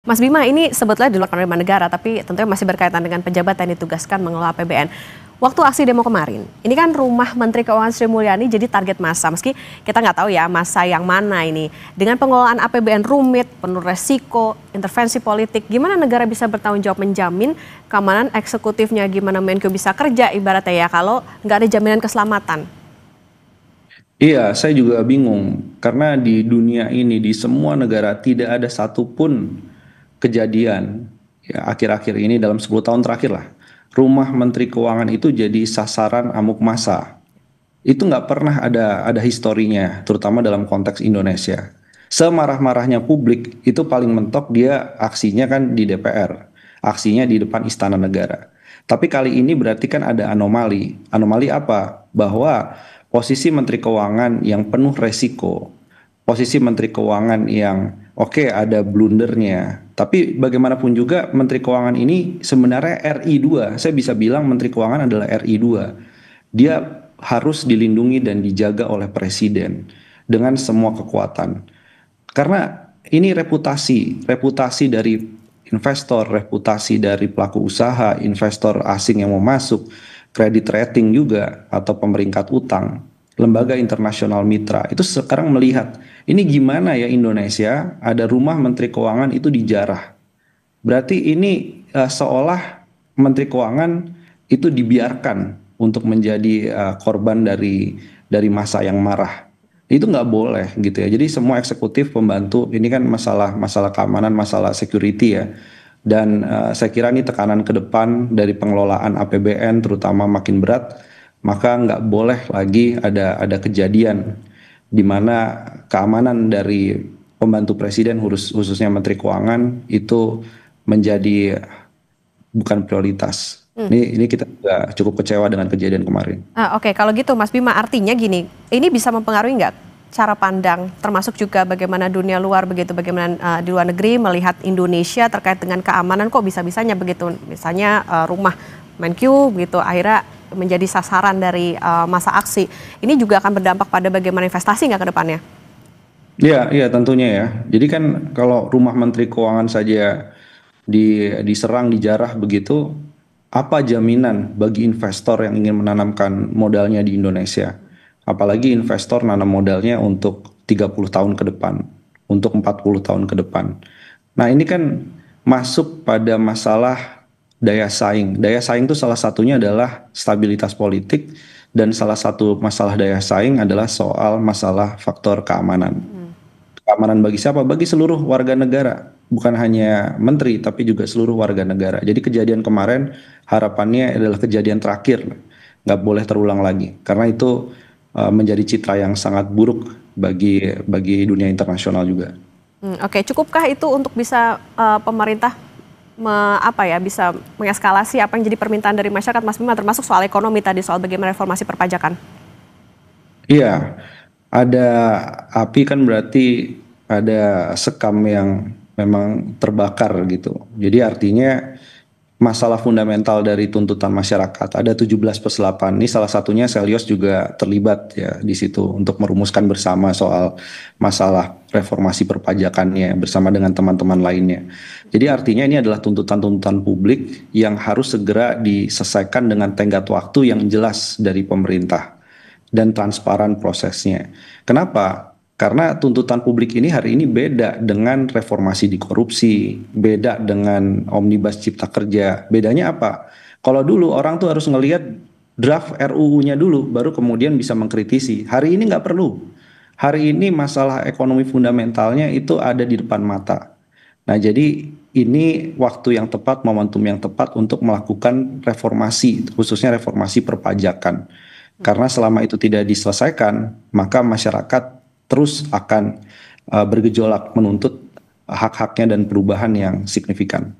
Mas Bima, ini sebetulnya di luar penerimaan negara, tapi tentunya masih berkaitan dengan pejabat yang ditugaskan mengelola APBN. Waktu aksi demo kemarin, ini kan rumah Menteri Keuangan Sri Mulyani jadi target massa. Meski kita nggak tahu ya massa yang mana ini. Dengan pengelolaan APBN rumit, penuh resiko, intervensi politik, gimana negara bisa bertanggung jawab menjamin keamanan eksekutifnya, gimana Menko bisa kerja ibaratnya ya kalau nggak ada jaminan keselamatan. Iya, saya juga bingung karena di dunia ini di semua negara tidak ada satupun kejadian ya akhir-akhir ini dalam 10 tahun terakhir lah. Rumah Menteri Keuangan itu jadi sasaran amuk massa. Itu nggak pernah ada historinya, terutama dalam konteks Indonesia. Semarah-marahnya publik itu paling mentok dia aksinya kan di DPR, aksinya di depan Istana Negara. Tapi kali ini berarti kan ada anomali. Anomali apa? Bahwa posisi Menteri Keuangan yang penuh resiko, posisi Menteri Keuangan yang oke ada blundernya, tapi bagaimanapun juga Menteri Keuangan ini sebenarnya RI 2. Saya bisa bilang Menteri Keuangan adalah RI 2. Dia harus dilindungi dan dijaga oleh presiden dengan semua kekuatan. Karena ini reputasi dari investor, reputasi dari pelaku usaha, investor asing yang mau masuk, kredit rating juga atau pemeringkat utang, lembaga internasional mitra itu sekarang melihat ini gimana ya Indonesia ada rumah Menteri Keuangan itu dijarah. Berarti ini seolah Menteri Keuangan itu dibiarkan untuk menjadi korban dari masa yang marah. Itu nggak boleh gitu ya. Jadi semua eksekutif pembantu ini kan masalah keamanan, masalah security ya. Dan saya kira ini tekanan ke depan dari pengelolaan APBN terutama makin berat, maka nggak boleh lagi ada kejadian di mana keamanan dari pembantu presiden khususnya Menteri Keuangan itu menjadi bukan prioritas. Ini kita juga cukup kecewa dengan kejadian kemarin. Oke, kalau gitu Mas Bima artinya gini, ini bisa mempengaruhi nggak cara pandang termasuk juga bagaimana dunia luar begitu, bagaimana di luar negeri melihat Indonesia terkait dengan keamanan kok bisa-bisanya begitu, misalnya rumah Menkyu begitu akhirnya menjadi sasaran dari masa aksi. Ini juga akan berdampak pada bagaimana investasi nggak ke depannya? Iya, iya tentunya ya. Jadi kan kalau rumah Menteri Keuangan saja diserang, dijarah begitu, apa jaminan bagi investor yang ingin menanamkan modalnya di Indonesia? Apalagi investor nanam modalnya untuk 30 tahun ke depan, untuk 40 tahun ke depan. Nah, ini kan masuk pada masalah daya saing. Daya saing itu salah satunya adalah stabilitas politik dan salah satu masalah daya saing adalah soal masalah faktor keamanan. Keamanan bagi siapa? Bagi seluruh warga negara, bukan hanya menteri, tapi juga seluruh warga negara. Jadi kejadian kemarin harapannya adalah kejadian terakhir, nggak boleh terulang lagi, karena itu menjadi citra yang sangat buruk bagi dunia internasional juga. Oke, cukupkah itu untuk bisa pemerintah bisa mengeskalasi apa yang jadi permintaan dari masyarakat, Mas Bima, termasuk soal ekonomi tadi, soal bagaimana reformasi perpajakan? Iya, ada api kan berarti ada sekam yang memang terbakar gitu. Jadi artinya masalah fundamental dari tuntutan masyarakat. Ada 17+8. Ini salah satunya Selyos juga terlibat ya di situ untuk merumuskan bersama soal masalah reformasi perpajakannya bersama dengan teman-teman lainnya. Jadi artinya ini adalah tuntutan-tuntutan publik yang harus segera diselesaikan dengan tenggat waktu yang jelas dari pemerintah dan transparan prosesnya. Kenapa? Karena tuntutan publik ini hari ini beda dengan reformasi di korupsi, beda dengan omnibus cipta kerja. Bedanya apa? Kalau dulu orang tuh harus ngelihat draft RUU-nya dulu, baru kemudian bisa mengkritisi. Hari ini nggak perlu. Hari ini masalah ekonomi fundamentalnya itu ada di depan mata. Nah, jadi ini waktu yang tepat, momentum yang tepat untuk melakukan reformasi, khususnya reformasi perpajakan. Karena selama itu tidak diselesaikan, maka masyarakat terus akan bergejolak menuntut hak-haknya dan perubahan yang signifikan.